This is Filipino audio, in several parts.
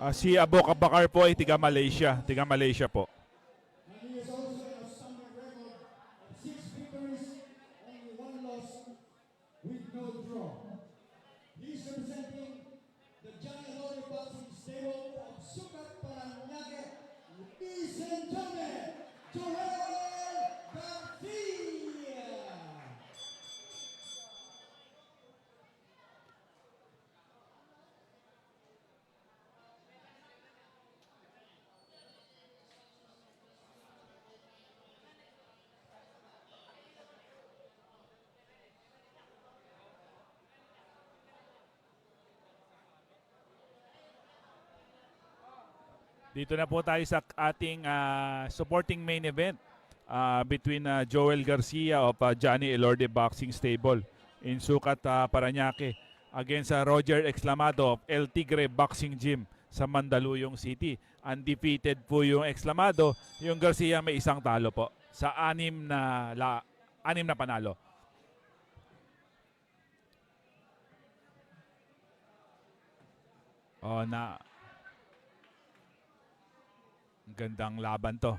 Si Abu Bakar po ay tiga Malaysia. Tiga Malaysia po. Dito na po tayo sa ating supporting main event between Joel Garcia of Johnny Elorde Boxing Stable in Sucat, Parañaque against Roger Exclamado of El Tigre Boxing Gym sa Mandaluyong City. Undefeated po yung Exclamado, yung Garcia may isang talo po sa anim na panalo. Gandang laban to.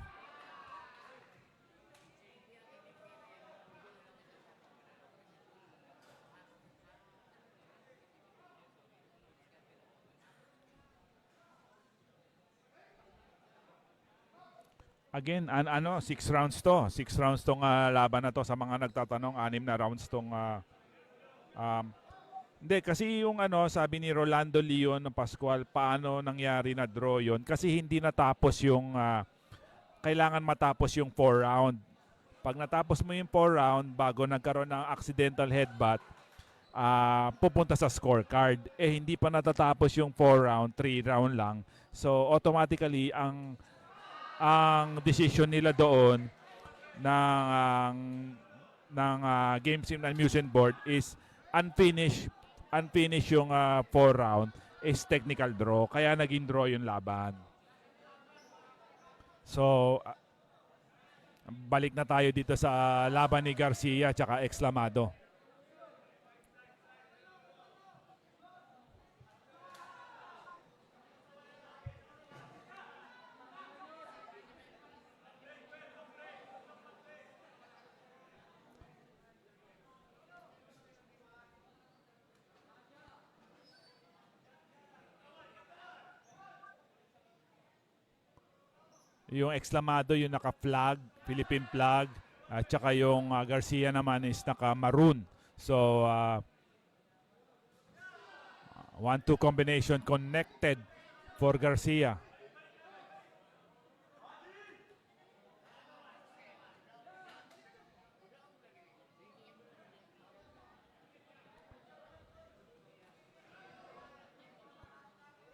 Again, 6 rounds to. 6 rounds tong laban na to. Sa mga nagtatanong, 6 na rounds tong hindi, kasi yung sabi ni Rolando Leon ng Pascual, paano nangyari na draw yun? Kasi hindi natapos yung, kailangan matapos yung 4 round. Pag natapos mo yung 4 round, bago nagkaroon ng accidental headbutt, pupunta sa scorecard. Hindi pa natatapos yung 4 round, 3 round lang. So, automatically, ang decision nila doon ng Game Sim Amusement Board is unfinished yung 4 round is technical draw. Kaya naging draw yung laban. So, balik na tayo dito sa laban ni Garcia at Exclamado. Yung Exclamado, yung naka-flag, Philippine flag, at saka yung Garcia naman is naka-maroon. So, 1-2 combination connected for Garcia.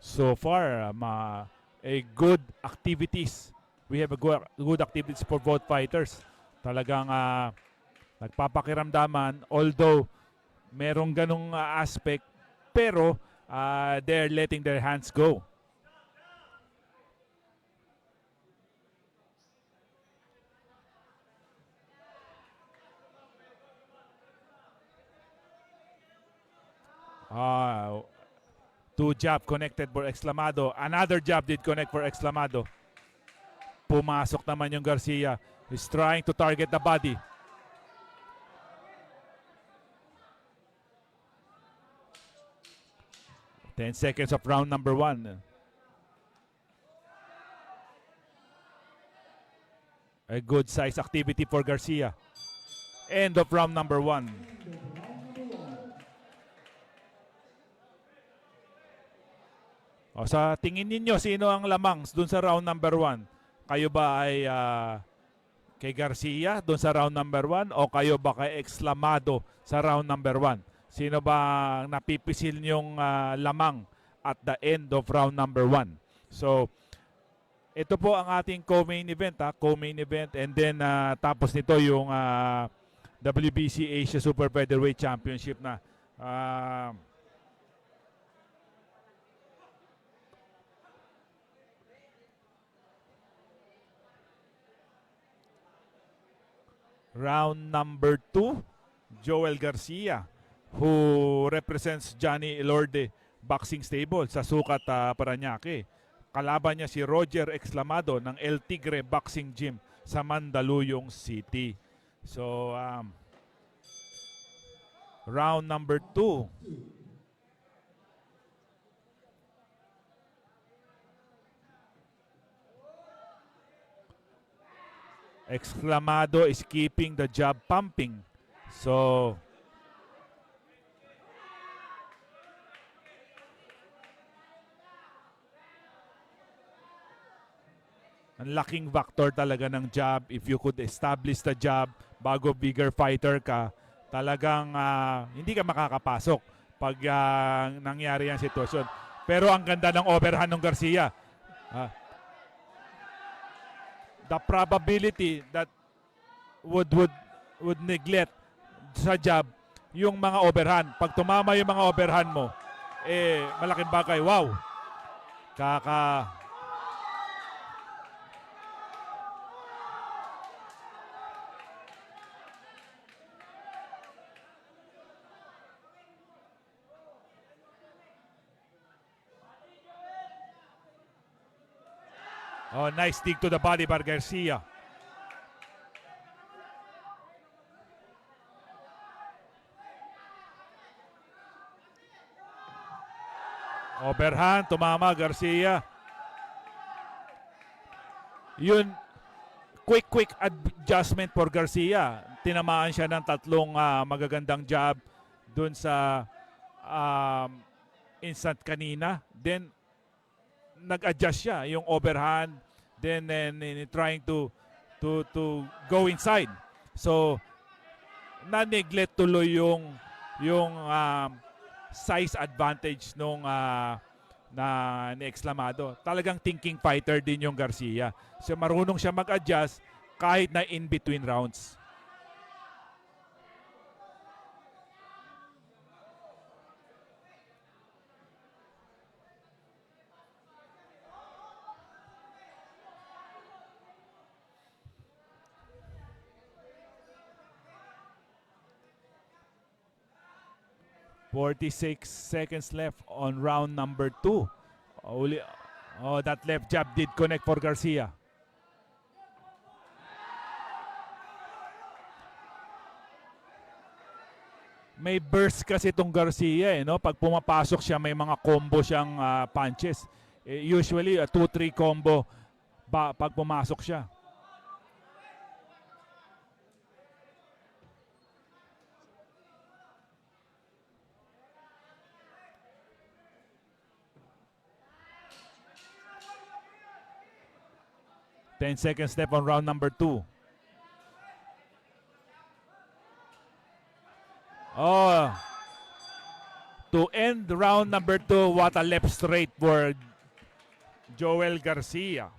So far, a good activities. We have a good activities for both fighters. Talagang nagpapakiramdaman, although merong ganong aspect, pero they're letting their hands go. Two jab connected for Exclamado. Another jab did connect for Exclamado. Pumasok naman yung Garcia. He's trying to target the body. Ten seconds of round number 1. A good size activity for Garcia. End of round number 1. Sa tingin ninyo, sino ang lamang dun sa round number 1? Kayo ba ay kay Garcia doon sa round number 1 o kayo ba kay Exclamado sa round number 1? Sino ba napipisil niyong lamang at the end of round number 1? So, ito po ang ating co-main event. Co-main event, and then tapos nito yung WBC Asia Super Featherweight Championship na round number 2, Joel Garcia, who represents Johnny Elorde Boxing Stable sa Sukat, Parañaque. Kalaban niya si Roger Exclamado ng El Tigre Boxing Gym sa Mandaluyong City. So, round number 2. Exclamado is keeping the jab pumping. So, ang laking factor talaga ng jab. If you could establish the jab bago bigger fighter ka, talagang hindi ka makakapasok pag nangyari ang sitwasyon. Pero ang ganda ng overhand ng Garcia. The probability that would neglect sa jab yung mga overhand. Pag tumama yung mga overhand mo, malaking bagay. Wow! Oh, nice dig to the body by Garcia. Overhand, tumama Garcia. Yun, quick adjustment for Garcia. Tinamaan siya ng tatlong magagandang jab dun sa instant kanina. Then, nag-adjust siya yung overhand, then trying to go inside. So na-neglect tuloy yung size advantage nung ni Exclamado. Talagang thinking fighter din yung Garcia. So marunong siya mag-adjust kahit na in between rounds. .46 seconds left on round number 2. Oh, that left jab did connect for Garcia. May burst kasi itong Garcia, no? Pag pumapasok siya, may mga combo siyang punches. Usually, 2-3 combo pag pumasok siya. Ten seconds left on round number 2. Oh, to end round number 2, what a left straight for Joel Garcia.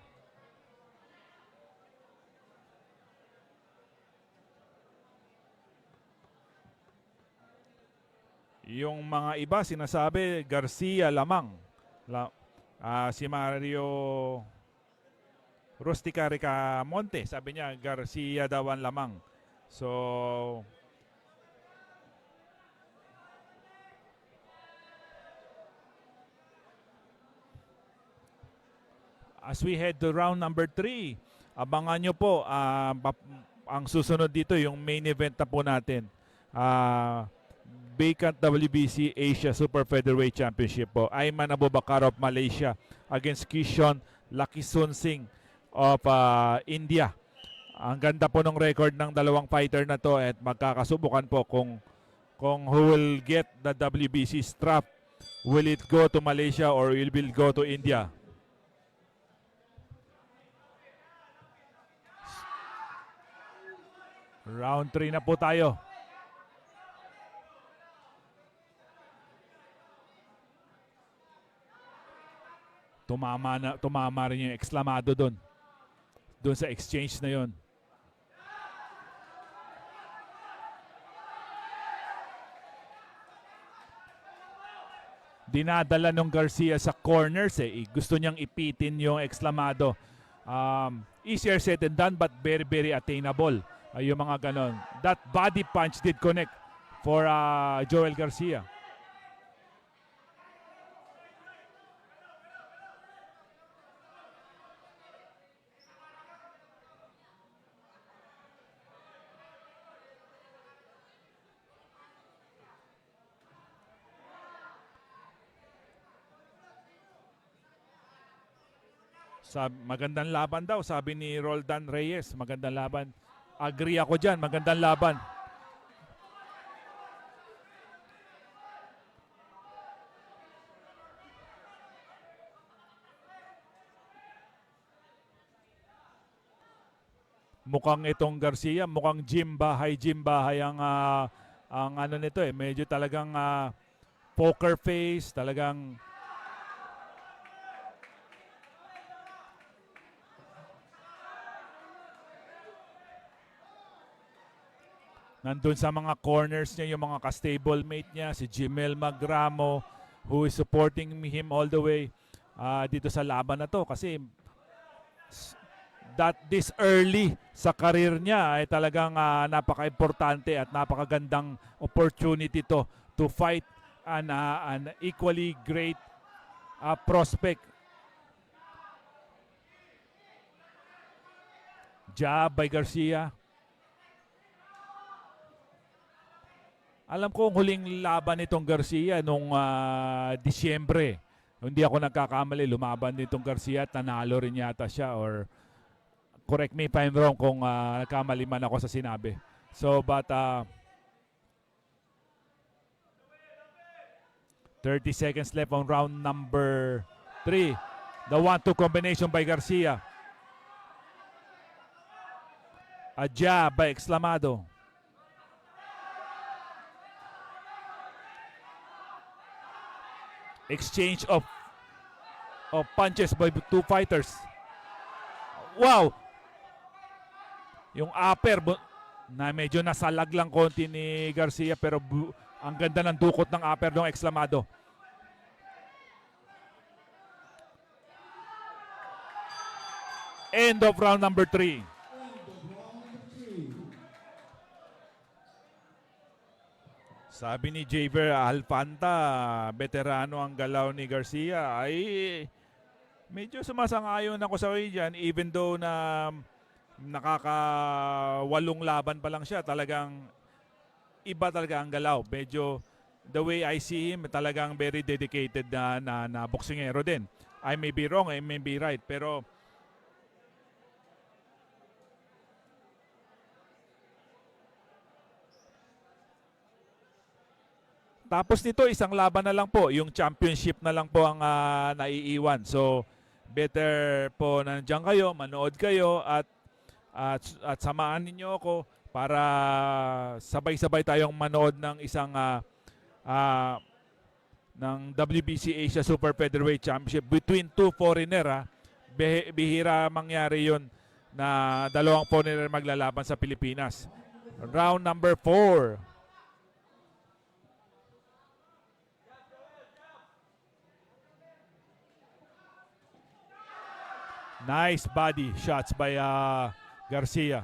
Yung mga iba sinasabi Garcia lamang. Si Mario Rustica Ricamonte, sabi niya Garcia daw ang lamang. So as we head to round number 3, abangan nyo po ang susunod dito, yung main event na po natin. Vacant WBC Asia Super Featherweight Championship po. Ayman Abubakar of Malaysia against Kishon Lakisunsing of India. Ang ganda po ng record ng dalawang fighter na to at magkakasubukan po kung who will get the WBC strap. Will it go to Malaysia or will it go to India? Round 3 na po tayo. Tumama rin yung Exclamado doon sa exchange na yon. Dinadala ng Garcia sa corners gusto niyang ipitin yung Exclamado. Easier said than done but very attainable. Yung mga ganon. That body punch did connect for Joel Garcia. Magandang laban daw, sabi ni Roldan Reyes. Magandang laban. Agree ako dyan, magandang laban. Mukhang itong Garcia, mukhang gym bahay ang ano nito eh. Medyo talagang poker face, talagang nandun sa mga corners niya yung mga ka-stablemate niya, si Jimel Magramo, who is supporting him all the way dito sa laban na to. Kasi that this early sa career niya ay talagang napaka-importante at napakagandang opportunity to fight an equally great prospect. Jab by Garcia. Alam ko ang huling laban nitong Garcia nung Disyembre. Hindi ako nagkakamali, lumaban nitong Garcia at nanalo rin yata siya, or correct me if I'm wrong kung nagkamali man ako sa sinabi. So but 30 seconds left on round number 3. The 1-2 combination by Garcia. A jab by Exclamado. Exchange of punches by two fighters. Wow! Yung upper na medyo nasalag lang konti ni Garcia, pero ang ganda ng dukot ng upper ng Exclamado. End of round number 3. Sabi ni Javier Alfanta, veterano ang galaw ni Garcia, ay medyo sumasang-ayon ako sa kanya dyan, even though na nakaka-8 laban pa lang siya, talagang iba talaga ang galaw. Medyo the way I see him, talagang very dedicated na boksingero din. I may be wrong, I may be right, pero tapos nito, isang laban na lang po. Yung championship na lang po ang naiiwan. So, better po nandiyan kayo, manood kayo at samahan ninyo ako para sabay-sabay tayong manood ng isang ng WBC Asia Super Featherweight Championship between two foreigner. Bihira mangyari yun na dalawang foreigner maglalaban sa Pilipinas. Round number 4. Nice body shots by Garcia.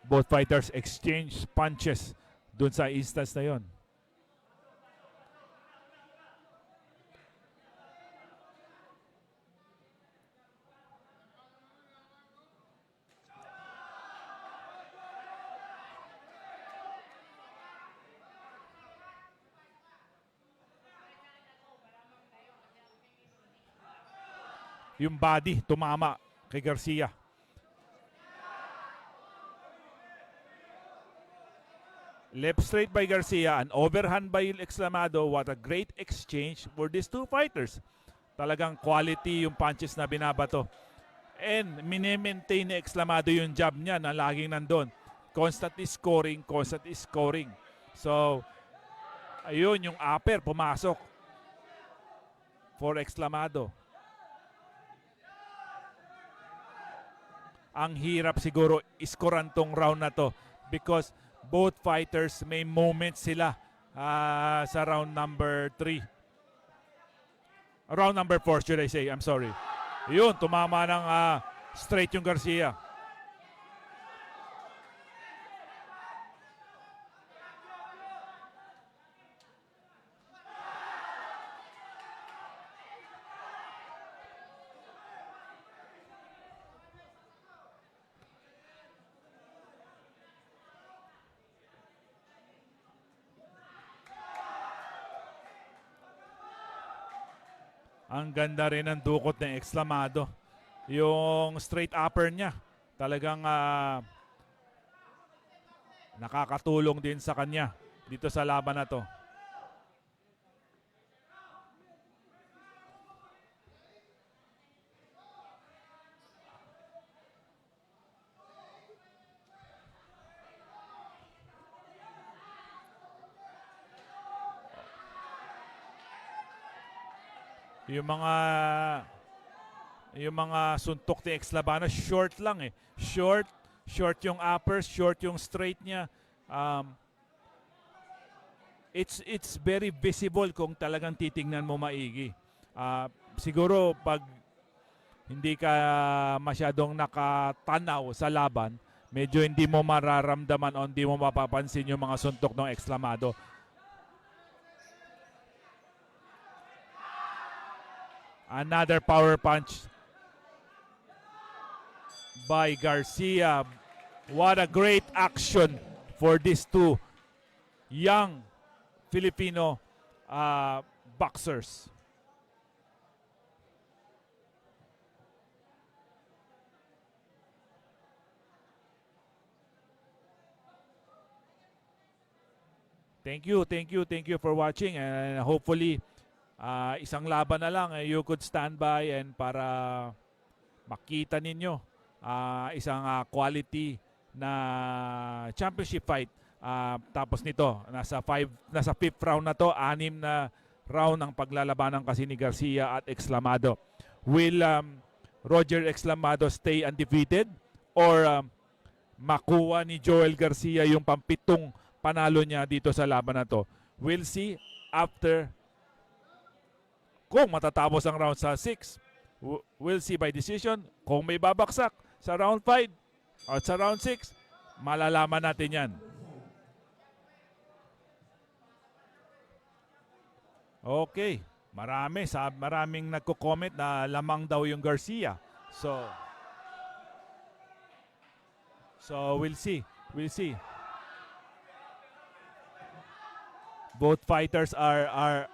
Both fighters exchange punches dun sa instance na yon. Yung body tumama kay Garcia. Left straight by Garcia, an overhand by Exclamado. What a great exchange for these two fighters. Talagang quality yung punches na binabato. And mini-maintain ni Exclamado yung jab niya na laging nandun. Constantly scoring, constantly scoring. So, ayun yung upper pumasok for Exclamado. Ang hirap siguro iskoran tong round na to because both fighters may moments sila sa round number 3. Round number 4 should I say, I'm sorry. Yun, tumama ng straight yung Garcia. Ang ganda rin ng dukot ng Exclamado. Yung straight upper niya, talagang nakakatulong din sa kanya dito sa laban na to. Yung mga suntok ni Exclamado, short lang eh. Short yung uppers, short yung straight niya. It's very visible kung talagang titingnan mo maigi. Siguro pag hindi ka masyadong nakatanaw sa laban, medyo hindi mo mararamdaman o hindi mo mapapansin yung mga suntok ng Exclamado. Another power punch by Garcia. What a great action for these two young Filipino boxers. Thank you for watching, and hopefully isang laban na lang you could stand by and para makita ninyo isang quality na championship fight. Tapos nito, nasa fifth round na to, 6 na round ang paglalabanan kasi ni Garcia at Exclamado. Will Roger Exclamado stay undefeated or makuha ni Joel Garcia yung pampitong panalo niya dito sa laban na to? We'll see after kung matatapos ang round sa 6. We'll see by decision. Kung may babaksak sa round 5 at sa round 6, malalaman natin yan. Okay. Maraming nagko-comment na lamang daw yung Garcia. So we'll see. Both fighters are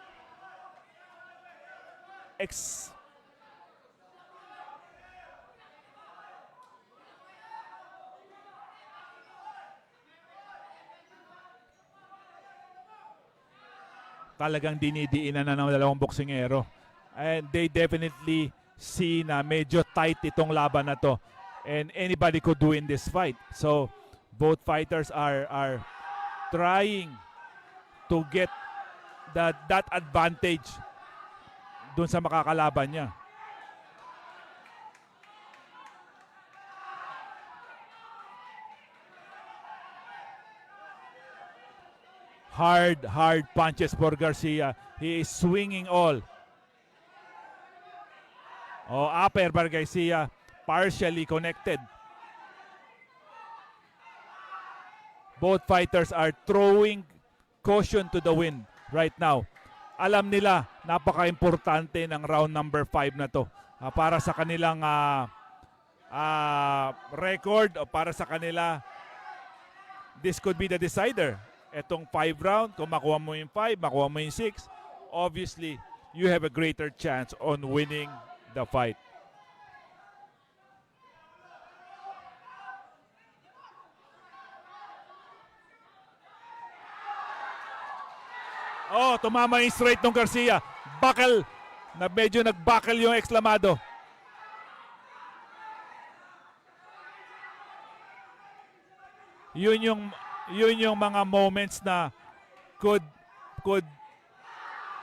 talagang dinidiinan na ng dalawang boksingero. And they definitely see na medyo tight itong laban na to. And anybody could win this fight. So both fighters are trying to get that advantage dun sa makakalaban niya. Hard punches for Garcia. He is swinging all. Upper by Garcia, partially connected. Both fighters are throwing caution to the wind right now. Alam nila, napaka-importante ng round number 5 na to. Para sa kanilang record o para sa kanila, this could be the decider. Etong 5 round, kung makuha mo yung 5, makuha mo yung 6, obviously, you have a greater chance on winning the fight. Tumama yung straight ng Garcia. Buckle, na medyo nag-buckle yung Exclamado. Yun yung mga moments na could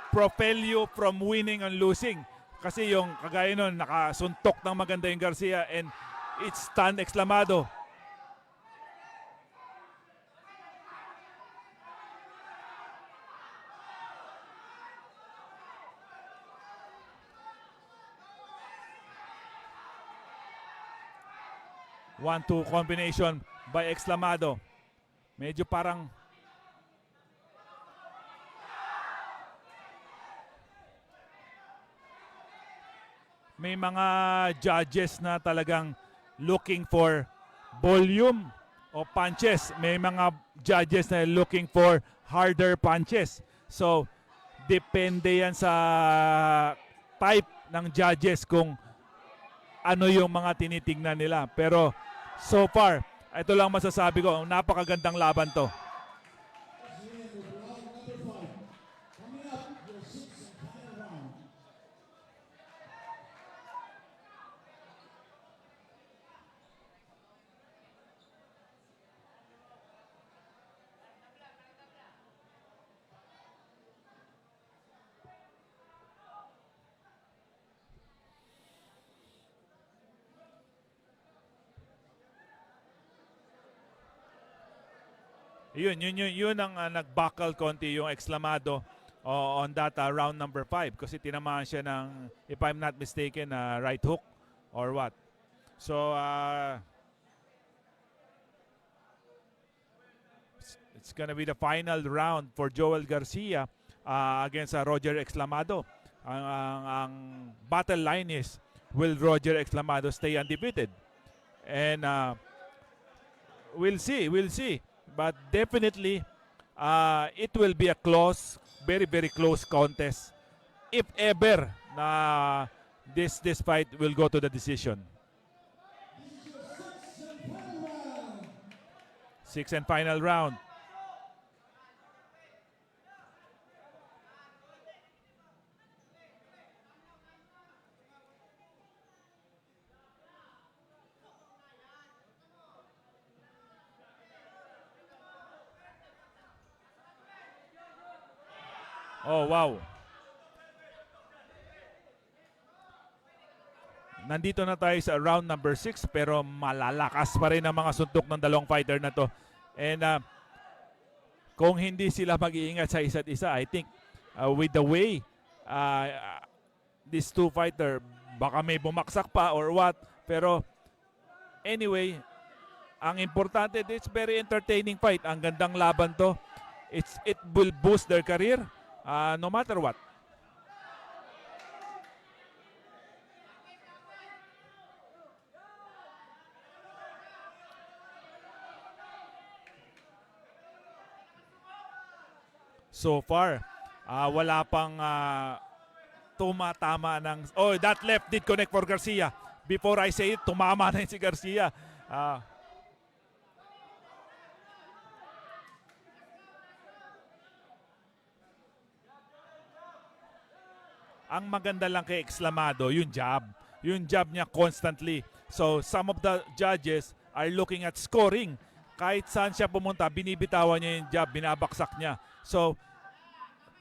propel you from winning and losing. Kasi yung kagaya nun, nakasuntok ng maganda yung Garcia and it stunned Exclamado. 1-2 combination by Exclamado. Medyo parang may mga judges na talagang looking for volume o punches. May mga judges na looking for harder punches. So, depende yan sa type ng judges kung ano yung mga tinitingnan nila. Pero so far, ito lang masasabi ko, napakagandang laban to. Yun ang nagbakal konti yung Exclamado on that round number 5 kasi tinamaan siya ng, if I'm not mistaken, right hook or what. So, it's gonna be the final round for Joel Garcia against Roger Exclamado. Ang battle line is, will Roger Exclamado stay undefeated? And we'll see. But definitely, it will be a close, very, very close contest. If ever na this fight will go to the decision. Sixth and final round. Oh, wow. Nandito na tayo sa round number 6 pero malalakas pa rin ang mga suntok ng dalawang fighter na to. And kung hindi sila mag-iingat sa isa't isa, I think with the way these two fighter, baka may bumaksak pa or what. Pero anyway, ang importante, it's very entertaining fight. Ang gandang laban to. It will boost their career. No matter what. So far, wala pang tumatama ng... Oh, that left did connect for Garcia. Before I say it, tumama na si Garcia. Ang maganda lang kay Exclamado, yung jab. Yung jab niya constantly. So, some of the judges are looking at scoring. Kahit saan siya pumunta, binibitawan niya yung jab, binabaksak niya. So,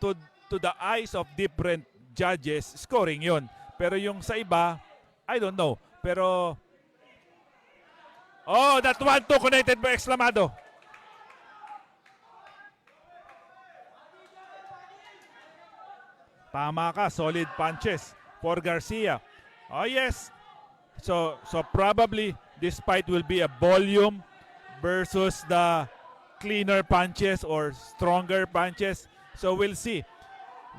to the eyes of different judges, scoring yun. Pero yung sa iba, I don't know. Pero, oh, that 1-2 connected by Exclamado. Tama ka, solid punches for Garcia. Oh yes. So probably this fight will be a volume versus the cleaner punches or stronger punches. So we'll see.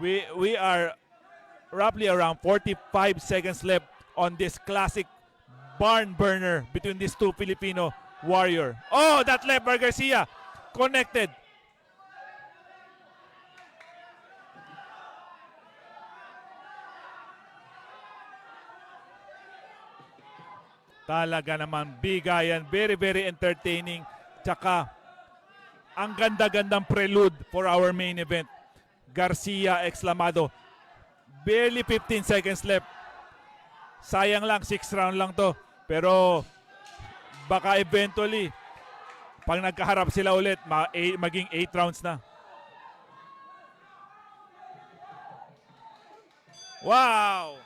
We are roughly around 45 seconds left on this classic barn burner between these two Filipino warrior. Oh, that left by Garcia connected. Talaga naman bigayan, very, very entertaining. Tsaka, ang ganda-gandang prelude for our main event. Garcia, Exclamado. Barely 15 seconds left. Sayang lang, 6 round lang to. Pero, baka eventually, pag nagkaharap sila ulit, maging 8 rounds na. Wow!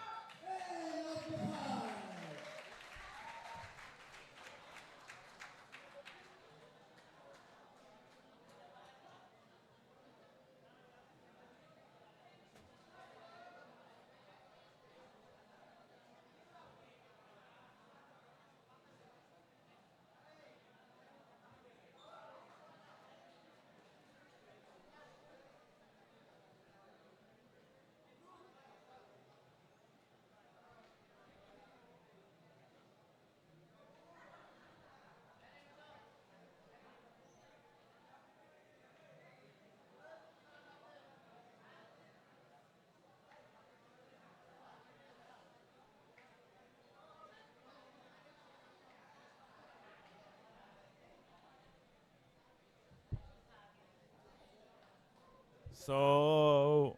So,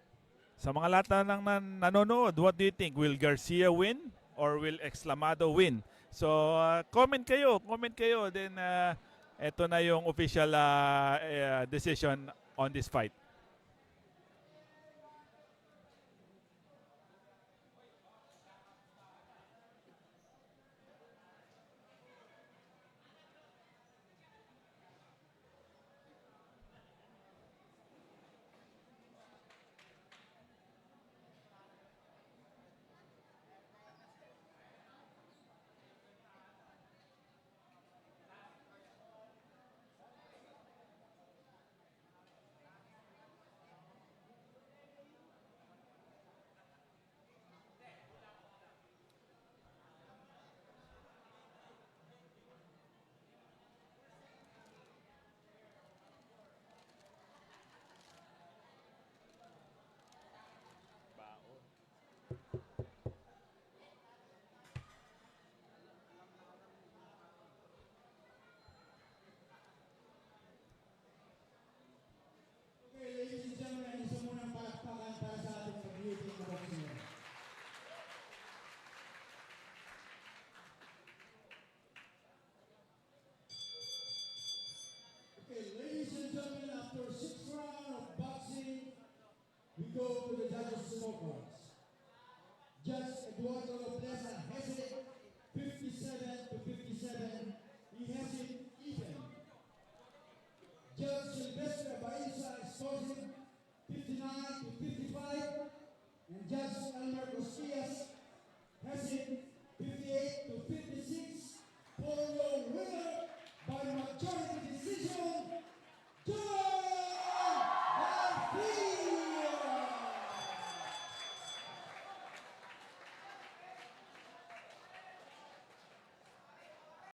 sa mga lahat na nanonood, what do you think? Will Garcia win or will Exclamado win? So, comment kayo. Then, eto na yung official decision on this fight. Okay, ladies and gentlemen, isa munang palakpakan para sa ating pag-ibig na boxer. Okay, ladies and gentlemen, after 6 rounds of boxing, we go to the judges' scorecards. Judge Eduardo Nobleza has it 57 to 57. He has it even. Judge Sylvester Baisa scores it 59 to 55. And Judge Elmer Costillas has it 58